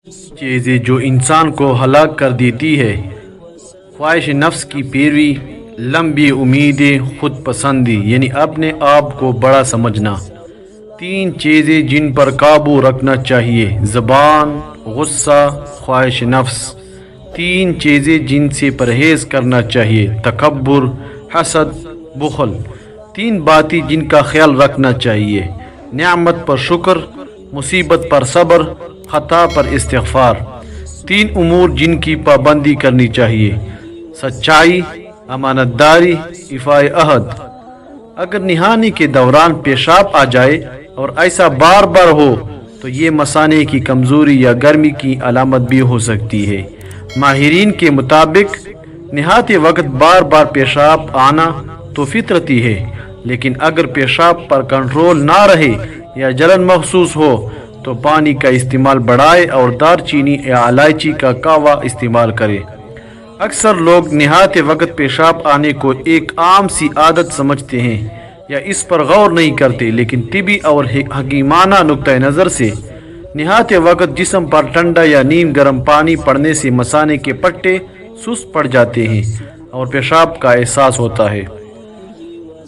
چیزیں جو انسان کو ہلاک کر دیتی ہے: خواہش نفس کی پیروی، لمبی امیدیں، خود پسندی یعنی اپنے آپ کو بڑا سمجھنا۔ 3 چیزیں جن پر قابو رکھنا چاہیے: زبان، غصہ، خواہش نفس۔ 3 چیزیں جن سے پرہیز کرنا چاہیے: تکبر، حسد، بخل۔ 3 باتیں جن کا خیال رکھنا چاہیے: نعمت پر شکر، مصیبت پر صبر، خطا پر استغفار۔ 3 امور جن کی پابندی کرنی چاہیے: سچائی، امانت داری، ایفاء عہد۔ اگر نہانے کے دوران پیشاب آ جائے اور ایسا بار بار ہو تو یہ مثانے کی کمزوری یا گرمی کی علامت بھی ہو سکتی ہے۔ ماہرین کے مطابق نہاتے وقت بار بار پیشاب آنا تو فطرتی ہے، لیکن اگر پیشاب پر کنٹرول نہ رہے یا جلن محسوس ہو تو پانی کا استعمال بڑھائے اور دار چینی یا الائچی کا قہوہ استعمال کرے۔ اکثر لوگ نہاتے وقت پیشاب آنے کو ایک عام سی عادت سمجھتے ہیں یا اس پر غور نہیں کرتے، لیکن طبی اور حکیمانہ نقطہ نظر سے نہاتے وقت جسم پر ٹھنڈا یا نیم گرم پانی پڑنے سے مثانے کے پٹے سست پڑ جاتے ہیں اور پیشاب کا احساس ہوتا ہے۔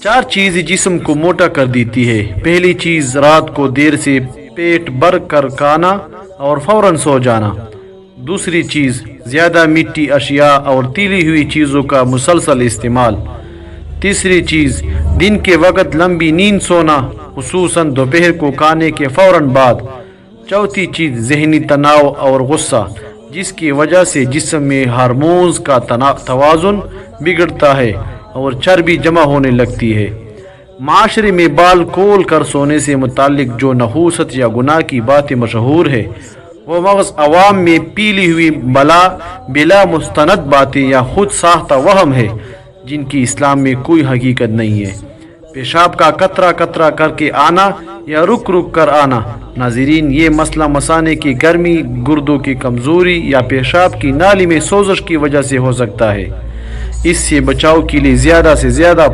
4 چیزیں جسم کو موٹا کر دیتی ہے۔ پہلی چیز، رات کو دیر سے پیٹ بھر کر کھانا اور فوراً سو جانا۔ دوسری چیز، زیادہ میٹھی اشیاء اور تیلی ہوئی چیزوں کا مسلسل استعمال۔ تیسری چیز، دن کے وقت لمبی نیند سونا، خصوصاً دوپہر کو کھانے کے فوراً بعد۔ چوتھی چیز، ذہنی تناؤ اور غصہ، جس کی وجہ سے جسم میں ہارمونز کا توازن بگڑتا ہے اور چربی جمع ہونے لگتی ہے۔ معاشرے میں بال کھول کر سونے سے متعلق جو نحوست یا گناہ کی باتیں مشہور ہے، وہ محض عوام میں پیلی ہوئی بلا مستند باتیں یا خود ساختہ وہم ہے جن کی اسلام میں کوئی حقیقت نہیں ہے۔ پیشاب کا قطرہ قطرہ کر کے آنا یا رک رک کر آنا، ناظرین، یہ مسئلہ مثانے کی گرمی، گردوں کی کمزوری یا پیشاب کی نالی میں سوزش کی وجہ سے ہو سکتا ہے۔ اس سے بچاؤ کے لیے زیادہ سے زیادہ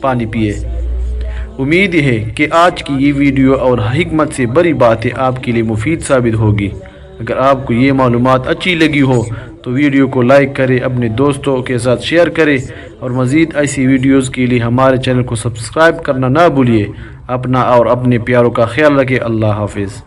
پانی پیے۔ امید ہے کہ آج کی یہ ویڈیو اور حکمت سے بڑی باتیں آپ کے لیے مفید ثابت ہوگی۔ اگر آپ کو یہ معلومات اچھی لگی ہو تو ویڈیو کو لائک کریں، اپنے دوستوں کے ساتھ شیئر کریں اور مزید ایسی ویڈیوز کے لیے ہمارے چینل کو سبسکرائب کرنا نہ بھولیے۔ اپنا اور اپنے پیاروں کا خیال رکھیں۔ اللہ حافظ۔